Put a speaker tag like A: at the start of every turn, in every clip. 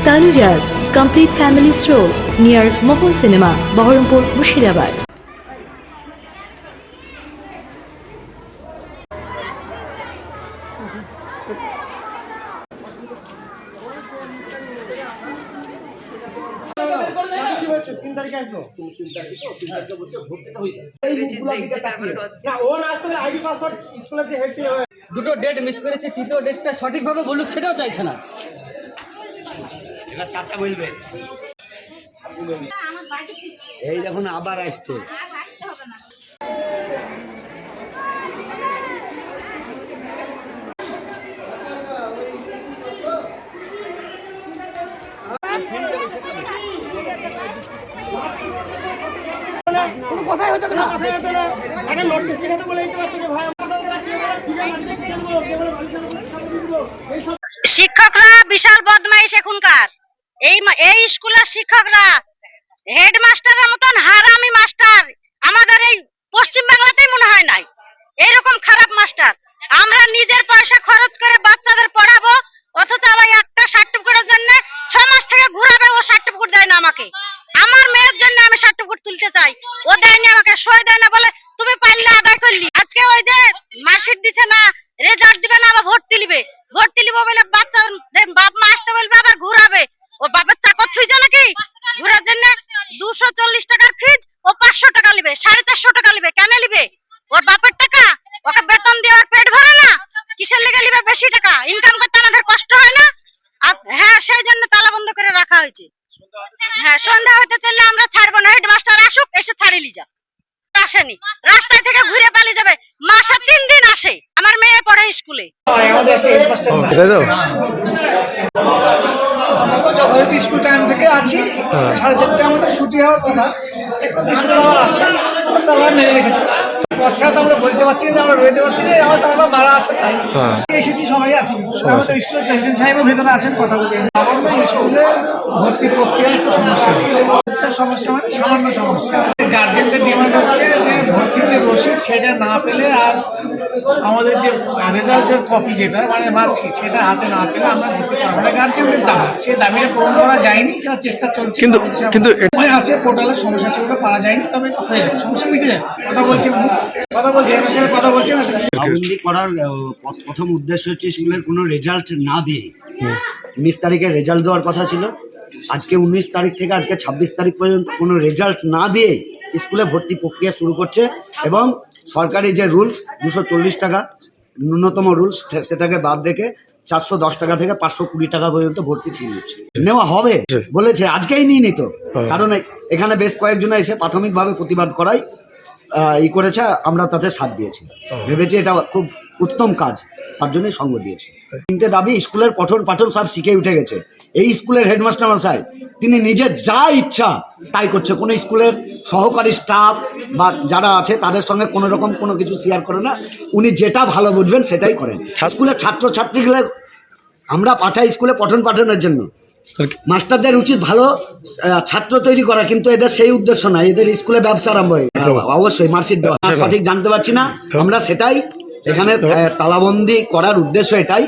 A: Tanuja's complete family stroll near Mohol Cinema, Baharampur, Murshidabad.
B: দুটো date miss করেছে, তৃতীয় ডেটটা সঠিকভাবে বলুক সেটাও চাইছে না।
C: এবার চাচা বলবে এই দেখুন আবার আসছে।
B: কথাই হতো না।
D: শিক্ষকরা বিশাল বদমাইশ এখনকার। এই স্কুলের শিক্ষকরা হেডমাস্টারের মতন হারামি মাস্টার আমাদের এই পশ্চিম বাংলাতেই মনে হয় নাই। এরকম খারাপ মাস্টার। আমরা নিজের পয়সা খরচ করে বাচ্চাদের পড়াবো, অথচ আবার একটা সার্টিফিকেটের জন্য 6 মাস থেকে ঘুরাবে, ও সার্টিফিকেট দেয় না আমাকে। আমার মেয়ের জন্য আমি সার্টিফিকেট তুলতে চাই, ও দেয়নি আমাকে, সই দেয় না, বলে তুমি পারলে আদায় করলি। আজকে ওই যে মার্কশিট দিছে না, রেজাল্ট দিবে না, আবার ভর্তি লিবে বলে বাচ্চাদের বাপ মা আসতে বলবে, আবার ঘুরাবে। ওর বাপের চাকর থুইছে নাকি ঘুরার জন্য? 240 টাকার ফিজ, ও 500 টাকা লিবে, 450 টাকা লিবে। কেন লিবে? ওর বাপের টাকা, ওকে বেতন দিয়ে ওর পেট ভরে না? কিসের লেগে লিবে বেশি টাকা? ইনকাম করতে আমাদের কষ্ট হয় না? হ্যাঁ, সেই জন্য তালা বন্ধ করে রাখা হয়েছে। হ্যাঁ, সন্ধ্যা হইতে চললে আমরা ছাড়বো না। হেডমাস্টার আসুক, এসে ছাড়িয়ে যা। আসেনি, রাস্তায় থেকে ঘুরে পালিয়ে যাবে। মাসে 3 দিন আসে। আমার মেয়ে পড়ে স্কুলে।
E: যথারীতি স্কুল টাইম থেকে আছি, 4:30 আমাদের ছুটি হওয়ার কথা, স্কুল আবার আছে, তারা মেনে রেখেছে। পশ্চাৎ আমরা বলতে পারছি না, আমরা রইতে পারছি না, আমার তারা মারা আছে, তাই এসেছি, সবাই আছি। আমাদের স্কুলের প্রেসিডেন্ট সাহেবের ভেতরে আছেন, কথা বলতে। আমাদের স্কুলে ভর্তি প্রক্রিয়া একটু সমস্যা, সমস্যা মানে সামান্য সমস্যা। গার্জেনদের ডিমান্ড হচ্ছে যে ভর্তির যে রসিদ সেটা না পেলে, আর আমাদের যে রেজাল্টের কপি যেটা মানে মার্কশিট সেটা হাতে না পেলে আমরা ভর্তি পারবো না। গার্জেনের দাবি, সেই দাবিটা পূরণ করা যায়নি, চেষ্টা চলছে। কিন্তু আছে পোর্টালের সমস্যা ছিল, পারা যায়নি, তবে হয়ে যাবে, সমস্যা মিটে যাবে। কথা বলছে এর সঙ্গে কথা বলছে না।
C: পাবন্দি করার প্রথম উদ্দেশ্য হচ্ছে স্কুলের কোনো রেজাল্ট না দিয়ে 19 তারিখে রেজাল্ট দেওয়ার কথা ছিল। আজকে 19 তারিখ থেকে আজকে 26 তারিখ পর্যন্ত কোনো রেজাল্ট না দিয়ে স্কুলে ভর্তি প্রক্রিয়া শুরু করছে, এবং সরকারি যে রুলস 240 টাকা ন্যূনতম রুলস, সেটাকে বাদ রেখে 410 টাকা থেকে 520 টাকা পর্যন্ত ভর্তি ফি নিচ্ছে। নেওয়া হবে বলেছে, আজকেই নিয়ে নিত। কারণ এখানে বেশ কয়েকজনে এসে প্রাথমিকভাবে প্রতিবাদ করাই করেছে, আমরা তাতে সাথ দিয়েছি, ভেবেছি এটা খুব উত্তম কাজ, তার জন্যই সঙ্গ দিয়েছি। 3টে দাবি, স্কুলের পঠন পাঠন সব শিখে উঠে গেছে। এই স্কুলের হেডমাস্টার মশাই তিনি নিজে যা ইচ্ছা তাই করছে। কোনো স্কুলের সহকারী স্টাফ বা যারা আছে তাদের সঙ্গে কোনো রকম কোনো কিছু শেয়ার করে না। উনি যেটা ভালো বুঝবেন সেটাই করেন। স্কুলের ছাত্রছাত্রীগুলো আমরা পাঠাই স্কুলে পঠন পাঠনের জন্য, মাস্টারদের উচিত ভালো ছাত্র তৈরি করা, কিন্তু এদের সেই উদ্দেশ্য না। এদের স্কুলে ব্যবসা আরম্ভ হয়ে অবশ্যই মার্কশিট দেওয়া, সঠিক জানতে পারছি না আমরা, সেটাই এখানে তালাবন্দি করার উদ্দেশ্য এটাই।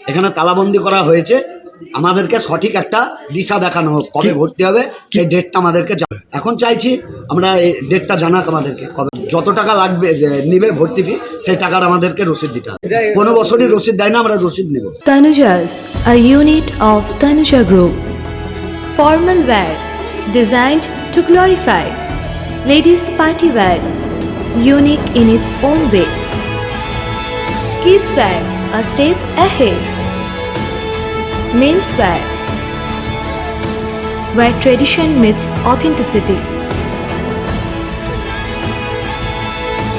C: এখানে তালাবন্দি করা হয়েছে, আমাদেরকে সঠিক একটা দিশা দেখানো হোক, কবে ভর্তি হবে সেই ডেটটা আমাদেরকে। এখন চাইছি আমরা এই ডেটটা জানাক আমাদেরকে, কবে যত টাকা লাগবে নিবে ভর্তি ফি, সেই টাকার আমাদেরকে রসিদ দিতে হবে। কোনো বছরই রসিদ দেয় না, আমরা রসিদ নেব।
A: Tanuja's, a unit of Tanuja Group. Formal wear designed to glorify. Ladies party wear, unique in its own way. Kids wear, a step ahead. Men's wear, where tradition meets authenticity.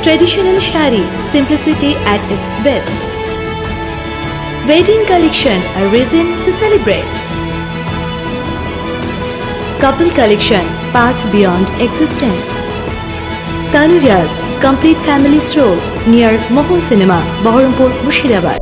A: Traditional shari, simplicity at its best. Wedding collection, a reason to celebrate. Couple collection, path beyond existence. Tanuja's complete family stroll near Mohol Cinema, Baharampur, Murshidabad.